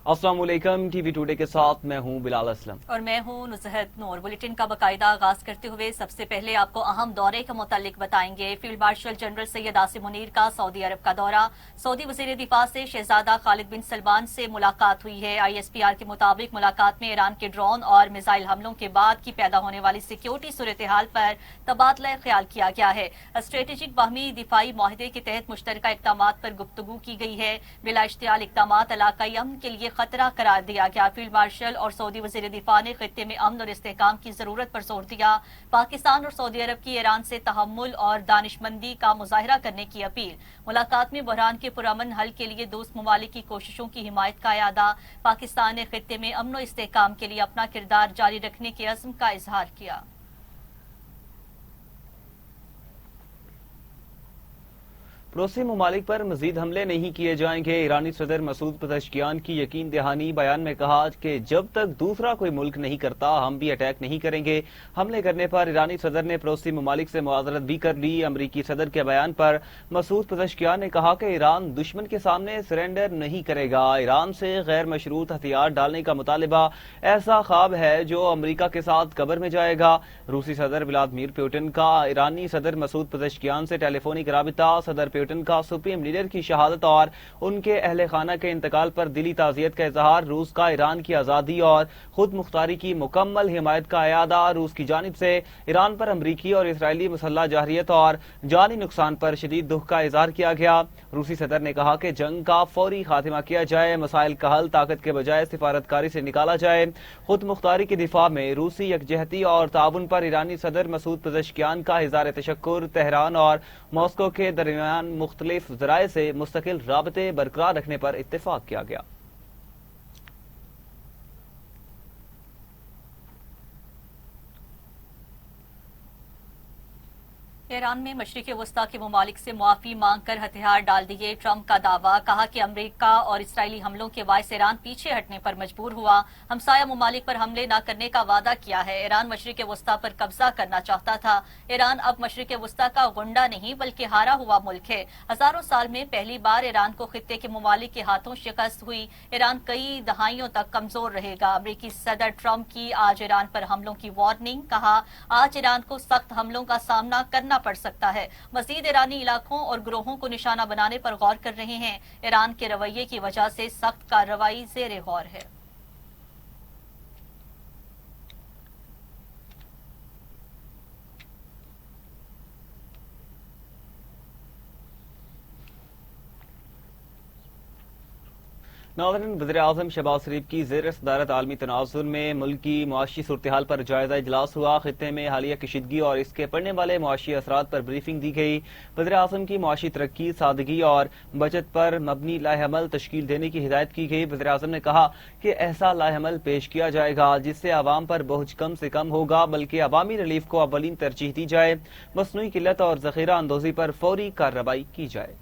अस्सलाम वालेकुम। TV today के साथ मैं हूं बिलाल असलम और मैं हूं नुसहत नूर। बुलेटिन का बाकायदा आगाज करते हुए सबसे पहले आपको अहम दौरे के मुतालिक बताएंगे। Field marshal general Syed Asim Munir का सऊदी अरब का दौरा। सऊदी वजीर दिफा से शहजादा खालिद बिन सलमान से मुलाकात हुई है। ISPR के मुताबिक मुलाकात में ईरान के ड्रोन और मिसाइल हमलों के बाद की पैदा होने वाली सिक्योरिटी सूरत हाल पर तबादला ख्याल किया गया है। स्ट्रेटेजिक बाहमी दिफाई माहिदे के तहत मुश्तरका इकदाम पर गुफ्तगू की गई है। बिला इश्तियाल इकदाम इलाकाई अमन के लिए खतरा करार दिया गया। फील्ड मार्शल और सऊदी वजीर दिफा ने खित्ते में अमन और इस्तेहकाम की जरूरत पर जोर दिया। पाकिस्तान और सऊदी अरब की ईरान से तहम्मुल और दानिशमंदी का मुजाहिरा करने की अपील। मुलाकात में बहरान के पुरअमन हल के लिए दोस्त ममालिक की कोशिशों की हिमायत का इरादा। पाकिस्तान ने खित्ते में अमन और इस्तेहकाम के लिए अपना किरदार जारी रखने के अज़्म का इजहार किया। पड़ोसी ममालिक पर मजीद हमले नहीं किए जाएंगे। ईरानी सदर मसूद पज़ेश्कियान की यकीन दहानी। बयान में कहा कि जब तक दूसरा कोई मुल्क नहीं करता हम भी अटैक नहीं करेंगे। हमले करने पर ईरानी सदर ने पड़ोसी ममालिक से मुआज़रत भी कर ली। अमरीकी सदर के बयान पर मसूद पज़ेश्कियान ने कहा कि ईरान दुश्मन के सामने सरेंडर नहीं करेगा। ईरान से गैर मशरूत हथियार डालने का मुतालिबा ऐसा ख्वाब है जो अमरीका के साथ कब्र में जाएगा। रूसी सदर व्लादिमीर पुतिन का ईरानी सदर मसूद पज़ेश्कियान से टेलीफोनिक राबिता। सदर पुतिन का सुप्रीम लीडर की शहादत और उनके अहले खाना के इंतकाल पर दिली ताज़ियत का इजहार। रूस का ईरान की आज़ादी और खुद मुख्तारी की मुकम्मल हिमायत का अयादा। रूस की जानिब से ईरान पर अमरीकी और इसराइली मुसल्लह जारहियत और जानी नुकसान पर शदीद दुख का इजहार किया गया। रूसी सदर ने कहा कि जंग का फौरी खात्मा किया जाए। मसाइल का हल ताकत के बजाय सिफारतकारी से निकाला जाए। खुद मुख्तारी की दिफा में रूसी यकजहती और ताउन पर ईरानी सदर मसूद पज़ेश्कियान का इज़हार तशक्कुर। तेहरान और मॉस्को के दरमियान मुख्तलिफ ज़राए से मुस्तकिल राबते बरकरार रखने पर इत्तेफाक किया गया। ईरान में मशरिक़ वस्ता के ममालिक से मुआफ़ी मांग कर हथियार डाल दिए। ट्रंप का दावा। कहा कि अमरीका और इसराइली हमलों के बायस ईरान पीछे हटने पर मजबूर हुआ। हमसाया ममालिक पर हमले न करने का वादा किया है। ईरान मशरिक़ वस्ता पर कब्जा करना चाहता था। ईरान अब मशरिक़ वस्ता का गुंडा नहीं बल्कि हारा हुआ मुल्क है। हजारों साल में पहली बार ईरान को खित्ते के ममालिक के हाथों शिकस्त हुई। ईरान कई दहाइयों तक कमजोर रहेगा। अमरीकी सदर ट्रंप की आज ईरान पर हमलों की वार्निंग। कहा आज ईरान को सख्त हमलों का सामना करना पड़ सकता है। मजीद ईरानी इलाकों और ग्रोहों को निशाना बनाने पर गौर कर रहे हैं। ईरान के रवैये की वजह से सख्त कार्रवाई ज़ेरे गौर है। नाज़रीन, वज़ीर-ए-आज़म शहबाज शरीफ की ज़ेर सदारत आलमी तनाज़ुर में मुल्क की मुआशी सूरत हाल पर जायजा इजलास हुआ। खित्ते में हालिया कशीदगी और इसके पड़ने वाले मुआशी असरात पर ब्रीफिंग दी गई। वज़ीर-ए-आज़म की मुआशी तरक्की, सादगी और बचत पर मबनी लाहेअमल तश्कील देने की हिदायत की गई। वज़ीर-ए-आज़म ने कहा कि ऐसा लाहेअमल पेश किया जाएगा जिससे आवाम पर बोझ कम से कम होगा, बल्कि अवामी रिलीफ को अव्वलीन तरजीह दी जाए। मसनूई किल्लत और ज़ख़ीरा अंदोज़ी पर फौरी कार्रवाई की जाए।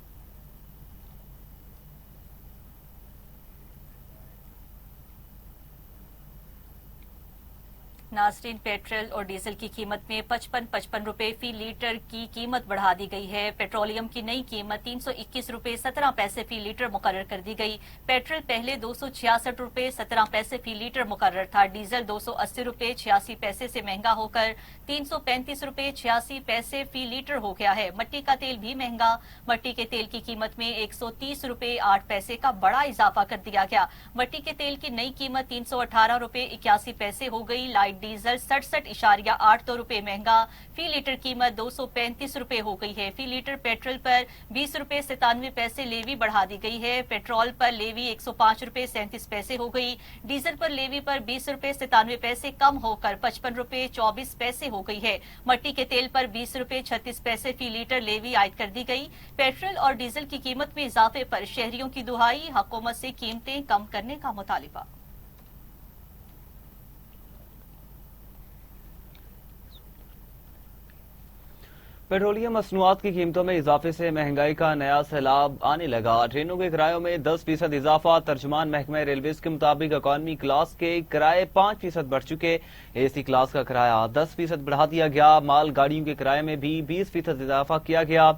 नाज़रीन, पेट्रोल और डीजल की कीमत में 55 रुपए फी लीटर की कीमत बढ़ा दी गई है। पेट्रोलियम की नई कीमत 321 रुपए 17 पैसे फी लीटर मुकर्रर कर दी गई। पेट्रोल पहले 266 रुपए 17 पैसे फी लीटर मुकर्रर था। डीजल 280 रुपए 86 पैसे से महंगा होकर 335 रुपए 86 पैसे फी लीटर हो गया है। मट्टी का तेल भी महंगा। मट्टी के तेल की कीमत में 130 रुपए 8 पैसे का बड़ा इजाफा कर दिया गया। मट्टी के तेल की नई कीमत 318 रुपए 81 पैसे हो गई। लाइट डीजल 67.8 रुपए महंगा। फी लीटर कीमत 235 रुपए हो गई है। फी लीटर पेट्रोल पर 20 रुपए 97 पैसे लेवी बढ़ा दी गई है। पेट्रोल पर लेवी 105 रुपए 37 पैसे हो गई। डीजल पर लेवी पर 20 रुपए 97 पैसे कम होकर 55 रुपए 24 पैसे हो गई है। मट्टी के तेल पर 20 रुपए 36 पैसे फी लीटर लेवी आयद कर दी गई। पेट्रोल और डीजल की कीमत में इजाफे पर शहरियों की दुहाई, हुकूमत से कीमतें कम करने का मुतालिबा। पेट्रोलियम मसनूआत की कीमतों में इजाफे से महंगाई का नया सैलाब आने लगा। ट्रेनों के किरायों में 10% इजाफा। तर्जुमान महकमा रेलवेज के मुताबिक इकॉनमी क्लास के किराए 5% बढ़ चुके। एसी क्लास का किराया 10% बढ़ा दिया गया। माल गाड़ियों के किराए में भी 20% इजाफा किया गया।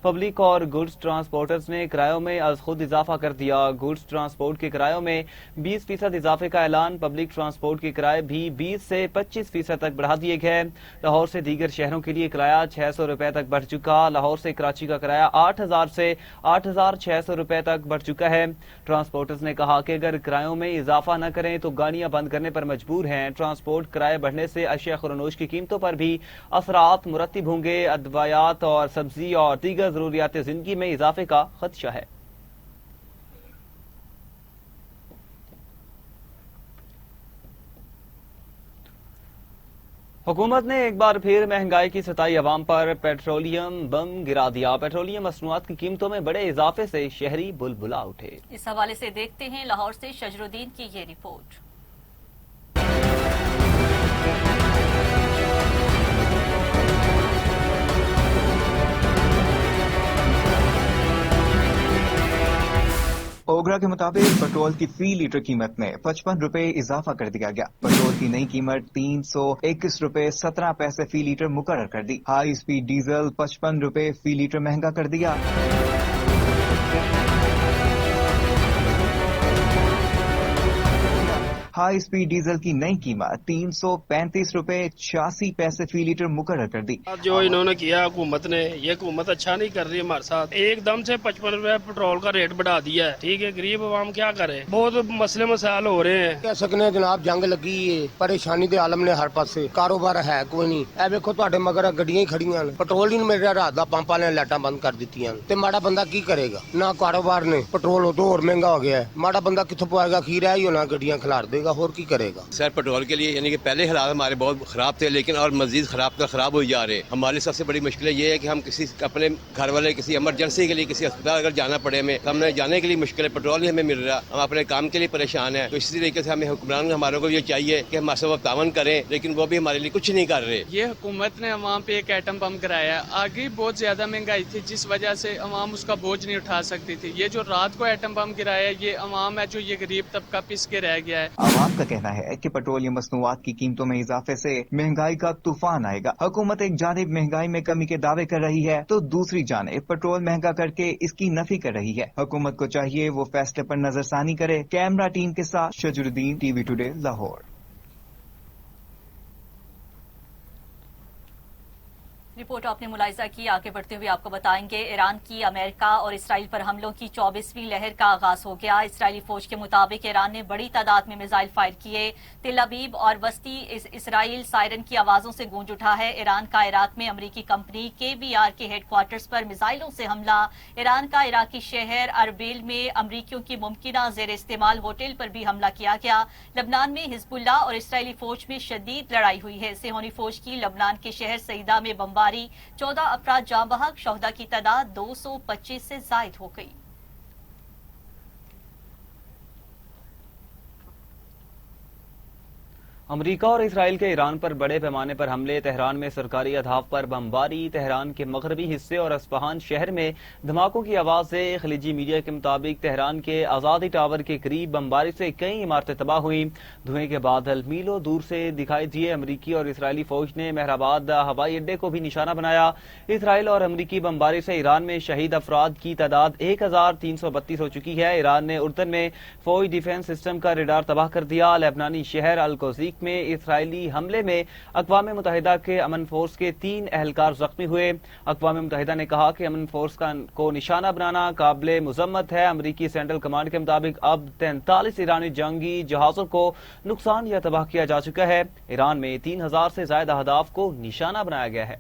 पब्लिक और गुड्स ट्रांसपोर्टर्स ने किरायों में आज खुद इजाफा कर दिया। गुड्स ट्रांसपोर्ट के किरायों में 20% इजाफे का ऐलान। पब्लिक ट्रांसपोर्ट के किराए भी 20 से 25% तक बढ़ा दिए गए। लाहौर से दीगर शहरों के लिए किराया 600 रुपए तक बढ़ चुका। लाहौर से कराची का किराया 8,000 से 8,600 रुपए तक बढ़ चुका है। ट्रांसपोर्टर्स ने कहा कि अगर किरायों में इजाफा न करें तो गाड़ियां बंद करने पर मजबूर हैं। ट्रांसपोर्ट किराए बढ़ने से अशिया खुरनोश की कीमतों पर भी असरात मुरतब होंगे। अदवायात और सब्जी और दीगर जरूरियात जिंदगी में इजाफे का खदशा है। हुकूमत ने एक बार फिर महंगाई की सताई अवाम पर पेट्रोलियम बम गिरा दिया। पेट्रोलियम मसनूआत की कीमतों में बड़े इजाफे से शहरी बुलबुला उठे। इस हवाले से देखते हैं लाहौर से शजरुद्दीन की ये रिपोर्ट। ओगरा के मुताबिक पेट्रोल की फी लीटर कीमत में 55 रुपए इजाफा कर दिया गया। पेट्रोल की नई कीमत 321 रुपए 17 पैसे फी लीटर मुकर्रर कर दी। हाई स्पीड डीजल 55 रुपए फी लीटर महंगा कर दिया। हाई स्पीड डीजल की नई कीमत 335 रुपए 86 पैसे फी लीटर मुकर्रर कर दी। जो इन्होंने किया हुकूमत ने, ये हुकूमत अच्छा नहीं कर रही हमारे साथ। एकदम से 55 रुपए पेट्रोल का रेट बढ़ा दिया है। ठीक है, गरीब आवाम क्या करे, बहुत मसले मसाइल हो रहे हैं। कह सकने जनाब जंग लगी है, परेशानी दे आलम ने हर पासे, कारोबार है कोई नहीं। ए वेखो तुहाडे मगर गड्डियां ही खड़ियां ने, पेट्रोल ही मेरे रात दा पंपां ने लाइटां बंद कर दित्तियां ते माड़ा बंदा की करेगा। ना कारोबार ने, पेट्रोल तो और महंगा हो गया है। माड़ा बंदा कित्थों पाएगा, खीरा ही होना गड्डियां खिलार देगा, और की करेगा। सर पेट्रोल के लिए यानी कि पहले हालात हमारे बहुत खराब थे, लेकिन और मजीद खराब हो जा रहे हैं। हमारी सबसे बड़ी मुश्किल ये है कि हम किसी अपने घर वाले किसी इमरजेंसी के लिए किसी अस्पताल अगर जाना पड़े हमें, तो हमें जाने के लिए मुश्किल है, पेट्रोल ही हमें मिल रहा। हम अपने काम के लिए परेशान है। तो इसी तरीके से हमें हुक्मरान हमारे को ये चाहिए कि हमारे साथ तावन करें, लेकिन वो भी हमारे लिए कुछ नहीं कर रहे। ये हुकूमत ने अवाम पे एक एटम बम कराया। आगे बहुत ज्यादा महंगाई थी, जिस वजह से अवाम उसका बोझ नहीं उठा सकती थी। ये जो रात को एटम बम गिराया, ये अवाम है जो ये गरीब तबका पिस के रह गया है। आवाम का कहना है कि पेट्रोलियम मसनूआत की कीमतों में इजाफे से महंगाई का तूफान आएगा। हुकूमत एक जानिब महंगाई में कमी के दावे कर रही है तो दूसरी जानिब पेट्रोल महंगा करके इसकी नफी कर रही है। हुकूमत को चाहिए वो फैसले पर नजरसानी करे। कैमरा टीम के साथ शजरुद्दीन, टीवी टुडे, लाहौर। रिपोर्ट आपने मुलाहिजा की। आगे बढ़ते हुए आपको बताएंगे, ईरान की अमेरिका और इसराइल पर हमलों की 24वीं लहर का आगाज हो गया। इसराइली फौज के मुताबिक ईरान ने बड़ी तादाद में मिसाइल फायर किए। तेल अवीव और वस्ती इसराइल सायरन की आवाजों से गूंज उठा है। ईरान का इराक में अमरीकी कंपनी KBR के हेडक्वार्टर्स पर मिसाइलों से हमला। ईरान का इराकी शहर अरबिल में अमरीकियों की मुमकिना जेर इस्तेमाल होटल पर भी हमला किया गया। लबनान में हिजबुल्लाह और इसराइली फौज में शदीद लड़ाई हुई है। सेहोनी फौज की लबनान के शहर सईदा में बमबारी, 14 अफराद जाँ बहक, शोहदा की तादाद 225 से जायद हो गई। अमरीका और इसराइल के ईरान पर बड़े पैमाने पर हमले। तेहरान में सरकारी अहदाफ पर बमबारी। तेहरान के मगरबी हिस्से और अस्फहान शहर में धमाकों की आवाज से। खलीजी मीडिया के मुताबिक तेहरान के आजादी टावर के करीब बमबारी से कई इमारतें तबाह हुई। धुएं के बादल मीलों दूर से दिखाई दिए। अमरीकी और इसराइली फौज ने मेहराबाद हवाई अड्डे को भी निशाना बनाया। इसराइल और अमरीकी बमबारी से ईरान में शहीद अफराद की तादाद 1332 हो चुकी है। ईरान ने उर्दन में फौज डिफेंस सिस्टम का रेडार तबाह कर दिया। लेबनानी शहर अल-कोज़ीक में इसराइली हमले में अक़वाम मुत्तहिदा के अमन फोर्स के 3 एहलकार जख्मी हुए। अक़वाम मुत्तहिदा ने कहा कि अमन फोर्स को निशाना बनाना काबिल मुज़म्मत है। अमरीकी सेंट्रल कमांड के मुताबिक अब 43 ईरानी जंगी जहाजों को नुकसान या तबाह किया जा चुका है। ईरान में 3000 से ज्यादा अहदाफ को निशाना बनाया गया है।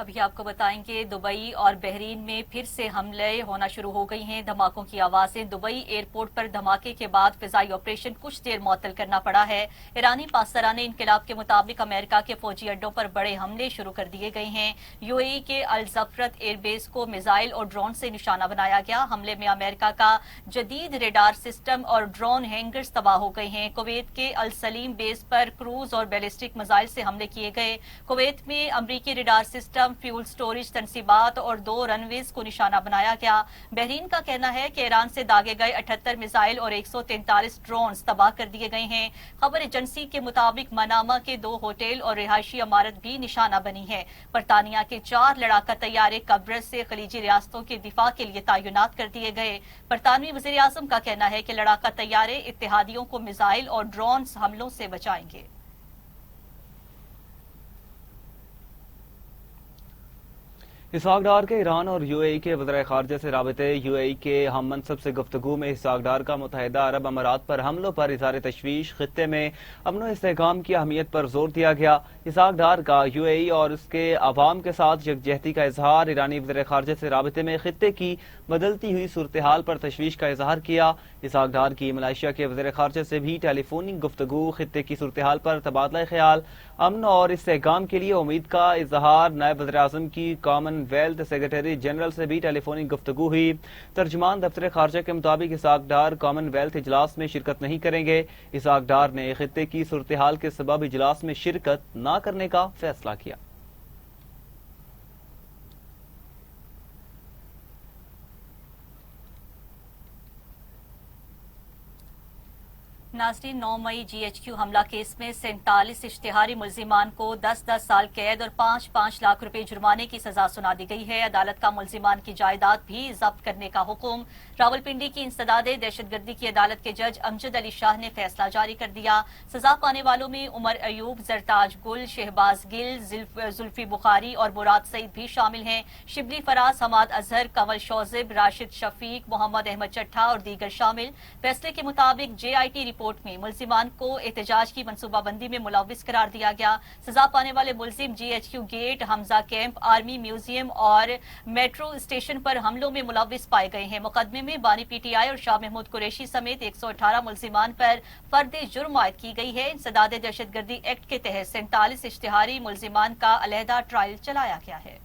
अभी आपको बताएंगे दुबई और बहरीन में फिर से हमले होना शुरू हो गई हैं। धमाकों की आवाजें। दुबई एयरपोर्ट पर धमाके के बाद फिजाई ऑपरेशन कुछ देर मुअत्तल करना पड़ा है। ईरानी पासदाराने इनकलाब के मुताबिक अमेरिका के फौजी अड्डों पर बड़े हमले शुरू कर दिए गए हैं। यूएई के अल जफरत एयरबेस को मिसाइल और ड्रोन से निशाना बनाया गया। हमले में अमेरिका का जदीद रेडार सिस्टम और ड्रोन हैंगर्स तबाह हो गए हैं। कुवैत के अल सलीम बेस पर क्रूज और बैलिस्टिक मिसाइल से हमले किए गए। कुवैत में अमरीकी रेडार सिस्टम, फ्यूल स्टोरेज तनसीबात और 2 रनवेज को निशाना बनाया गया। बहरीन का कहना है कि ईरान से दागे गए 78 मिसाइल और 143 ड्रोन तबाह कर दिए गए हैं। खबर एजेंसी के मुताबिक मनामा के 2 होटल और रिहायशी इमारत भी निशाना बनी है। बरतानिया के 4 लड़ाका तैयारे कब्रस से खलीजी रियासतों के दिफा के लिए तैनात कर दिए गए। बरतानवी वज़ीर आज़म का कहना है कि लड़ाका तैयारे इत्तेहादियों को मिसाइल और ड्रोन हमलों से बचाएंगे। इसहाक डार के ईरान और यूएई के वज़ीर ख़ारजा से राबते। यूएई के हम मनसब से गुफ्तगू में इसहाक डार का मुत्तहिदा अरब अमारात पर हमलों पर इज़हार तशवीश, खित्ते में अमन इस्तेहकाम की अहमियत पर जोर दिया गया। इसहाक डार का यूएई और उसके अवाम के साथ यकजहती का इजहार। ईरानी वज़ीर ख़ारजा से राबते में खित्ते की बदलती हुई सूरत हाल पर तशवीश का इजहार किया। इसहाक डार की मलेशिया के वज़ीर ख़ारजा से भी टेलीफोनिक गुफ्तगू, खित्ते की सूरत हाल पर तबादला ख्याल, अमन और इस्तेहकाम के लिए उम्मीद का इजहार। नायब वज़ीर आज़म की कॉमनवेल्थ सेक्रेटरी जनरल से भी टेलीफोनिक गुफ्तगू हुई। तर्जुमान दफ्तर खारजा के मुताबिक इसहाक डार कॉमनवेल्थ इजलास में शिरकत नहीं करेंगे। इसहाक डार ने खित्ते की सूरत हाल के सबब इजलास में शिरकत न करने का फैसला किया। नाज़रीन, 9 मई GHQ हमला केस में 47 इश्तिहारी मुल्जिमान को 10-10 साल कैद और 5-5 लाख रुपए जुर्माने की सजा सुना दी गई है। अदालत का मुल्जिमान की जायदाद भी जब्त करने का हुक्म। रावलपिंडी की इंसदादे दहशतगर्दी की अदालत के जज अमजद अली शाह ने फैसला जारी कर दिया। सजा पाने वालों में उमर अयूब, जरताज गुल, शहबाज गिल, जुल्फी बुखारी और मुराद सईद भी शामिल हैं। शिबली फराज, हमाद अजहर, कंवल शौजिब, राशिद शफीक, मोहम्मद अहमद चट्ठा और दीगर शामिल। फैसले के मुताबिक JIT रिपोर्ट में मुल्जिमान को एहतजाज की मनसूबाबंदी में मुलव्विस करार दिया गया। सजा पाने वाले मुल्जिम GHQ गेट, हमजा कैंप, आर्मी म्यूजियम और मेट्रो स्टेशन पर हमलों में मुलव्विस पाए गए हैं। मुकदमे में बानी PTI और शाह महमूद कुरैशी समेत 118 मुल्जिमान पर फर्द जुर्म आयद की गई है। इंसदादे दहशतगर्दी एक्ट के तहत 47 इश्तिहारी मुल्जिमान का अलहदा ट्रायल चलाया गया है।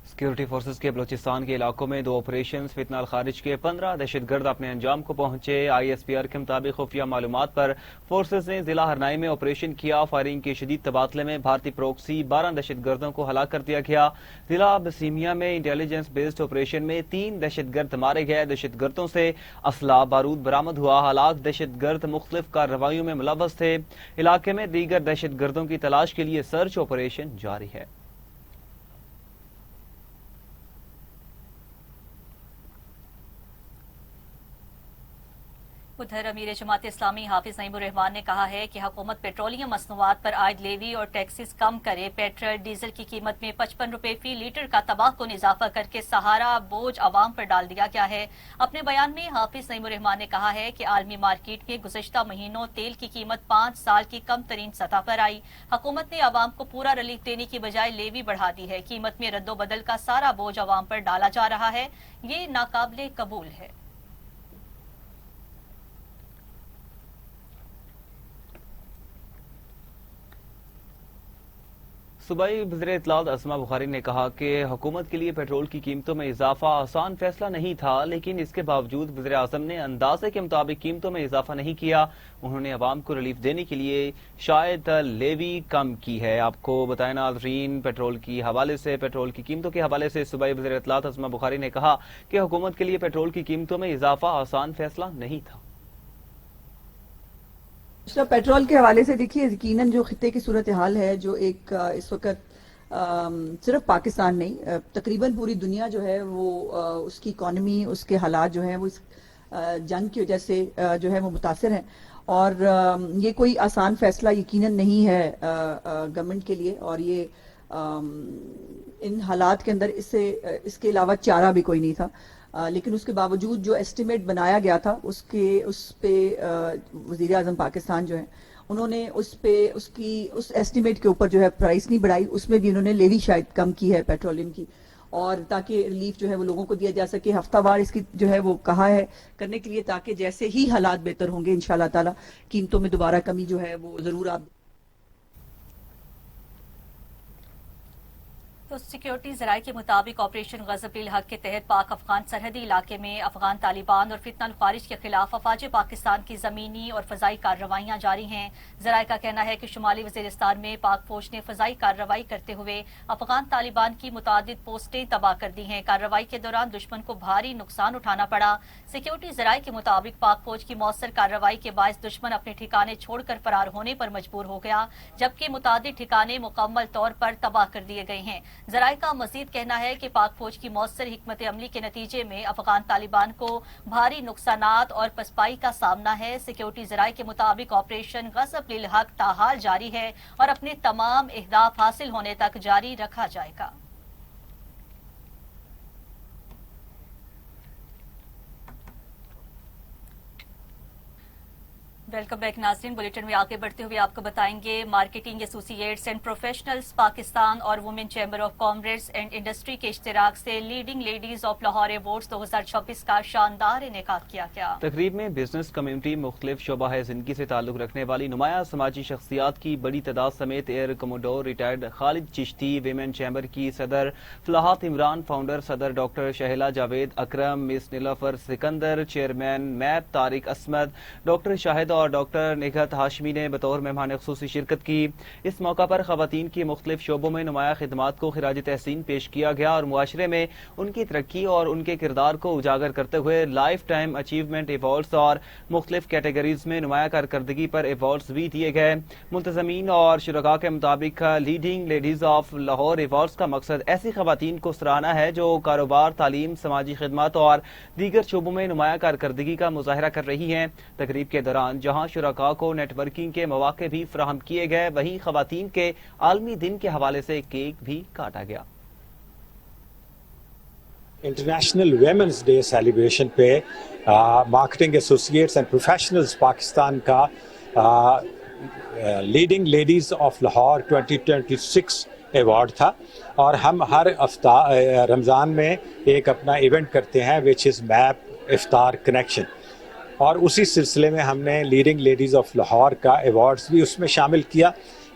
सिक्योरिटी फोर्सेस के बलूचिस्तान के इलाकों में 2 ऑपरेशन फितना अल खारिज के 15 दहशतगर्द अपने अंजाम को पहुंचे। ISPR के मुताबिक खुफिया मालूमात पर फोर्सेस ने जिला हरनाई में ऑपरेशन किया। फायरिंग के शदीद तबादले में भारतीय प्रोक्सी 12 दहशतगर्दों को हलाक कर दिया गया। जिला बसीमिया में इंटेलिजेंस बेस्ड ऑपरेशन में 3 दहशतगर्द मारे गए। दहशतगर्दों से असला बारूद बरामद हुआ। हलाक दहशतगर्द मुख्तलिफ कार्रवाइयों में मुलव्वस थे। इलाके में दीगर दहशतगर्दों की तलाश के लिए सर्च ऑपरेशन जारी है। उधर अमीर जमात इस्लामी हाफिज नईमुर रहमान ने कहा है कि हुकूमत पेट्रोलियम मसनूआत पर आयद लेवी और टैक्सेस कम करे। पेट्रोल डीजल की कीमत में 55 रुपए फी लीटर का तबाहकुन इजाफा करके सहारा बोझ आवाम पर डाल दिया गया है। अपने बयान में हाफिज नईमुर रहमान ने कहा है कि आलमी मार्केट में गुज़श्ता महीनों तेल की कीमत 5 साल की कम तरीन सतह पर आई। हुकूमत ने आवाम को पूरा रिलीफ देने की बजाय लेवी बढ़ा दी है। कीमत में रद्दोबदल का सारा बोझ आवाम पर डाला जा रहा है। ये नाकाबिले कबूल है। सूबाई वज़ीर इत्तलात अस्मा बुखारी ने कहा कि हुकूमत के लिए पेट्रोल की कीमतों में इजाफा आसान फैसला नहीं था, लेकिन इसके बावजूद वज़ीर आज़म ने अंदाजे के मुताबिक कीमतों में इजाफा नहीं किया। उन्होंने अवाम को रिलीफ देने के लिए शायद लेवी कम की है। आपको बताएं नाज़रीन, पेट्रोल की कीमतों के हवाले से सूबाई वज़ीर इत्तलात अस्मा बुखारी ने कहा कि हुकूमत के लिए पेट्रोल की कीमतों में इजाफा आसान फैसला नहीं था। पेट्रोल के हवाले से देखिए, यकीनन जो खित्ते की सूरत हाल है, जो एक इस वक्त सिर्फ पाकिस्तान नहीं तकरीबन पूरी दुनिया जो है वो उसकी इकॉनमी, उसके हालात जो है वो इस जंग की वजह से जो है वो मुतासिर हैं। और ये कोई आसान फैसला यकीनन नहीं है गवर्नमेंट के लिए। और ये इन हालात के अंदर इसके अलावा चारा भी कोई नहीं था। لیکن اس کے باوجود جو ایسٹیمیٹ بنایا گیا تھا اس پہ وزیر اعظم پاکستان جو ہیں انہوں نے اس ایسٹیمیٹ کے اوپر جو ہے پرائس نہیں بڑھائی. اس میں بھی انہوں نے لیوی شاید کم کی ہے پیٹرولیم کی, اور تاکہ ریلیف جو ہے وہ لوگوں کو دیا جا سکے. ہفتہ وار اس کی جو ہے وہ کہا ہے کرنے کے لیے, تاکہ جیسے ہی حالات بہتر ہوں گے انشاءاللہ تعالی قیمتوں میں دوبارہ کمی جو ہے وہ ضرور آپ. تو سیکیورٹی ذرائع کے مطابق آپریشن غضب الحق کے تحت پاک افغان سرحدی علاقے میں افغان طالبان اور فتنہ الخوارج کے خلاف افواج پاکستان کی زمینی اور فضائی کارروائیاں جاری ہیں. ذرائع کا کہنا ہے کہ شمالی وزیرستان میں پاک فوج نے فضائی کارروائی کرتے ہوئے افغان طالبان کی متعدد پوسٹیں تباہ کر دی ہیں. کارروائی کے دوران دشمن کو بھاری نقصان اٹھانا پڑا. سیکیورٹی ذرائع کے مطابق پاک فوج کی مؤثر کارروائی کے باعث دشمن اپنے ٹھکانے چھوڑ کر فرار ہونے پر مجبور ہو گیا, جبکہ متعدد ٹھکانے مکمل طور پر تباہ کر دیے گئے ہیں. ذرائع کا مزید کہنا ہے کہ پاک فوج کی مؤثر حکمت عملی کے نتیجے میں افغان طالبان کو بھاری نقصانات اور پسپائی کا سامنا ہے. سیکیورٹی ذرائع کے مطابق آپریشن غضب للحق تاحال جاری ہے اور اپنے تمام اہداف حاصل ہونے تک جاری رکھا جائے گا. ویلکم بیک ناظرین. بلیٹن میں آگے بڑھتے ہوئے آپ کو بتائیں گے مارکیٹنگ ایسوسی ایٹس اینڈ پروفیشنلز پاکستان اور women chamber of commerce and industry کے اشتراک سے leading ladies of Lahore awards 2026 کا شاندار انعقاد کیا گیا. تقریب میں بزنس کمیونٹی, مختلف شعبہ زندگی سے تعلق رکھنے والی نمایاں سماجی شخصیات کی بڑی تعداد سمیت air commodore retired Khalid Chishti, women chamber کی صدر فلاحات عمران, فاؤنڈر صدر doctor Shahla Javed Akram, miss Nilofar Sikandar, chairman MAP Tariq Asmad, doctor Shahid اور ڈاکٹر نگہت ہاشمی نے بطور مہمان خصوصی شرکت کی. اس موقع پر خواتین کی مختلف شعبوں میں نمایاں خدمات کو خراج تحسین پیش کیا گیا اور معاشرے میں ان کی ترقی اور ان کے کردار کو اجاگر کرتے ہوئے لائف ٹائم اچیومنٹ ایوارڈز اور مختلف کیٹیگریز میں نمایاں کارکردگی پر ایوارڈز بھی دیے گئے. منتظمین اور شرکاء کے مطابق leading ladies of Lahore awards کا مقصد ایسی خواتین کو سراہنا ہے جو کاروبار, تعلیم, سماجی خدمات اور دیگر شعبوں میں نمایاں کارکردگی کا مظاہرہ کر رہی ہیں. تقریب کے دوران جہاں شرکاء کو نیٹ ورکنگ کے مواقع بھی فراہم کیے گئے, وہیں خواتین کے عالمی دن کے حوالے سے کیک بھی کاٹا گیا. انٹرنیشنل ویمنز ڈے سیلیبریشن پہ marketing associates and professionals Pakistan کا leading ladies of Lahore 2026 award تھا, اور ہم ہر رمضان میں ایک اپنا ایونٹ کرتے ہیں وچ از میپ افطار کنیکشن, اور اسی سلسلے میں ہم نے لیڈنگ لیڈیز آف لاہور کا ایوارڈز بھی اس میں شامل کیا,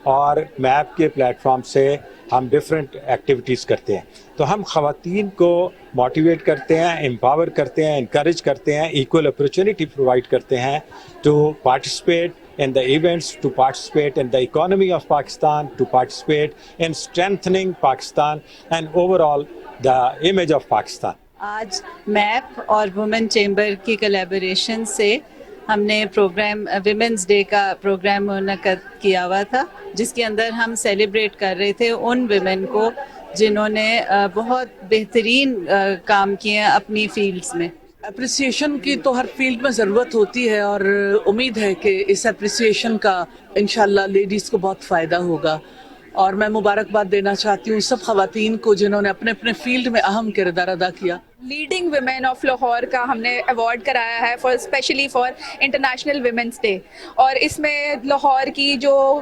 اور میپ کے پلیٹ فارم سے ہم ڈفرینٹ ایکٹیویٹیز کرتے ہیں. تو ہم خواتین کو موٹیویٹ کرتے ہیں, امپاور کرتے ہیں, انکریج کرتے ہیں, ایکول اپرچونٹی پرووائڈ کرتے ہیں to participate in the events, to participate in the economy of Pakistan, to participate in strengthening Pakistan and overall the image of Pakistan. آج میپ اور وومن چیمبر کی collaboration سے ہم نے پروگرام ویمنز ڈے کا programme منعقد کیا ہوا تھا, جس کے اندر ہم سیلیبریٹ کر رہے تھے ان ویمن کو جنہوں نے بہت بہترین کام کیے ہیں اپنی فیلڈز میں. اپریسیشن کی تو ہر فیلڈ میں ضرورت ہوتی ہے, اور امید ہے کہ اس اپریسیشن کا انشاءاللہ لیڈیز کو بہت فائدہ ہوگا, اور میں مبارکباد دینا چاہتی ہوں سب خواتین کو جنہوں نے اپنے اپنے فیلڈ میں اہم کردار ادا کیا. لیڈنگ ویمن آف لاہور کا ہم نے ایوارڈ کرایا ہے specially for international women's day, اور اس میں لاہور کی جو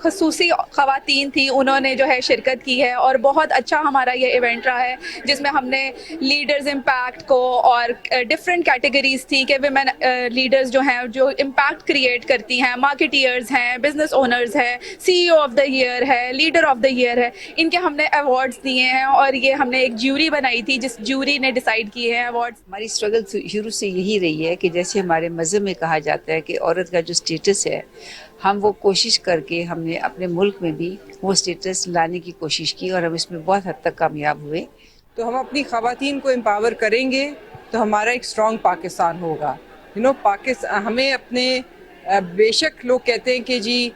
خصوصی خواتین تھیں انہوں نے جو ہے شرکت کی ہے, اور بہت اچھا ہمارا یہ ایونٹ رہا ہے جس میں ہم نے لیڈرز امپیکٹ کو, اور ڈفرینٹ کیٹیگریز تھی کہ ویمن لیڈرز جو ہیں جو امپیکٹ کریٹ کرتی ہیں, مارکیٹیئرز ہیں, بزنس اونرز ہیں, سی ای او آف دا ایئر ہے, لیڈر آف دا ایئر ہے, ان کے ہم نے ایوارڈز دیے ہیں, اور یہ ہم نے ایک جیوری بنائی تھی جس جیوری نے ڈیسائیڈ کیے ہیں ایوارڈز. ہماری اسٹرگل شروع سے یہی رہی ہے کہ جیسے ہمارے مذہب میں کہا جاتا ہے کہ عورت کا جو اسٹیٹس ہے, ہم وہ کوشش کر کے ہم نے اپنے ملک میں بھی وہ اسٹیٹس لانے کی کوشش کی, اور ہم اس میں بہت حد تک کامیاب ہوئے. تو ہم اپنی خواتین کو امپاور کریں گے تو ہمارا ایک اسٹرانگ پاکستان ہوگا. ہمیں اپنے بے شک لوگ کہتے ہیں کہ جی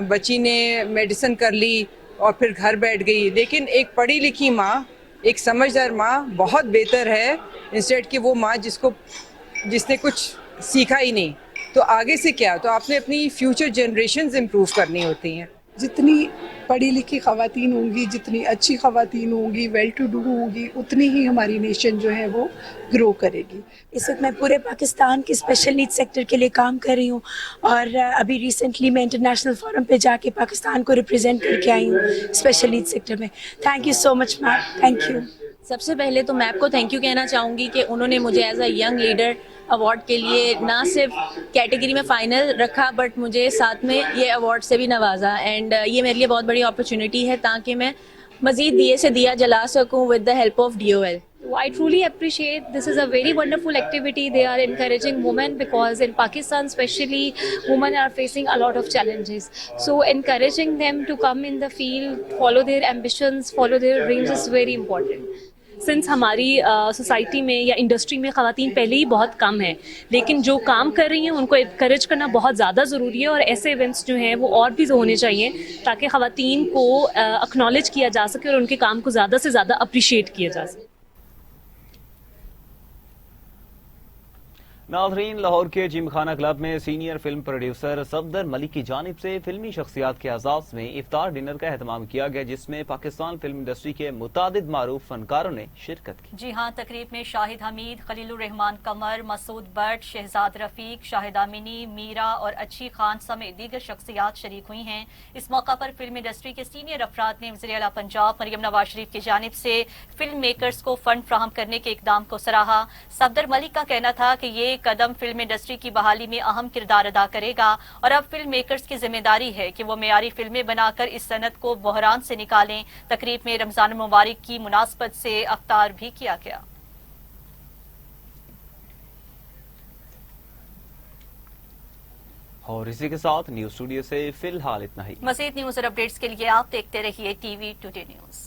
بچی نے میڈیسن کر لی اور پھر گھر بیٹھ گئی, لیکن ایک پڑھی لکھی ماں, ایک سمجھدار ماں بہت بہتر ہے انسٹیڈ کہ وہ ماں جس نے کچھ سیکھا ہی نہیں. تو آگے سے کیا, تو آپ نے اپنی فیوچر جنریشنز امپروو کرنی ہوتی ہیں. जितनी पढ़ी लिखी ख़वातीन होंगी, जितनी अच्छी ख़वातीन होंगी, वेल टू डू होंगी, उतनी ही हमारी नेशन जो है वो ग्रो करेगी। इस वक्त मैं पूरे पाकिस्तान के स्पेशल नीड सेक्टर के लिए काम कर रही हूँ और अभी रिसेंटली मैं इंटरनेशनल फोरम पे जाके पाकिस्तान को रिप्रेजेंट करके आई हूँ स्पेशल नीड सेक्टर में। Thank you so much ma'am, thank you. सबसे पहले तो मैं आपको थैंक यू कहना चाहूँगी कि उन्होंने मुझे as a young leader award के लिए ना सिर्फ कैटेगरी में फ़ाइनल रखा बट मुझे साथ में ये अवार्ड से भी नवाजा। एंड ये मेरे लिए बहुत बड़ी अपॉर्चुनिटी है ताकि मैं मज़ीद दिए से दिया जला सकूँ with the help of DOL। I truly appreciate this is a very wonderful activity. They are encouraging women because in Pakistan especially women are facing a lot of challenges. So encouraging them to come in the field, follow their ambitions, follow their dreams is very important. Since हमारी society में या industry में ख़वातीन पहले ही बहुत कम है, लेकिन जो काम कर रही हैं उनको एनकरेज करना बहुत ज़्यादा ज़रूरी है और ऐसे इवेंट्स जो हैं वो और भी होने चाहिए ताकि ख़वातीन को एक्नॉलेज किया जा सके और उनके काम को ज़्यादा से ज़्यादा अप्रिशिएट किया जा सके। नाज़रीन, लाहौर के जिमखाना क्लब में senior film producer Safdar Malik की जानिब से फिल्मी शख्सियात के एजाज़ में इफ्तार डिनर का एहतमाम किया गया जिसमें पाकिस्तान फिल्म इंडस्ट्री के मुतादिद मारूफ फनकारों ने शिरकत की। जी हाँ, तकरीब में शाहिद हमीद, खलीलुर रहमान कमर, मसूद बट, शहजाद रफीक, शाहिद आमिनी, मीरा और अच्छी खान समेत दीगर शख्सियात शरीक हुई हैं। इस मौका पर फिल्म इंडस्ट्री के सीनियर अफराद ने वज़ीर आला पंजाब मरियम नवाज शरीफ की जानिब से फिल्म मेकर्स को फंड फ्राहम करने के इकदाम को सराहा। सफदर मलिक का कहना था कि ये कदम फिल्म इंडस्ट्री की बहाली में अहम किरदार अदा करेगा और अब फिल्म मेकर्स की जिम्मेदारी है कि वो मेयारी फिल्में बनाकर इस सनत को बहरान से निकालें। तकरीब में रमजान मुबारक की मुनासबत से अफ्तार भी किया गया। और इसी के साथ न्यूज स्टूडियो से फिलहाल इतना ही। मज़ीद न्यूज और अपडेट्स के लिए आप देखते रहिए TV टुडे न्यूज।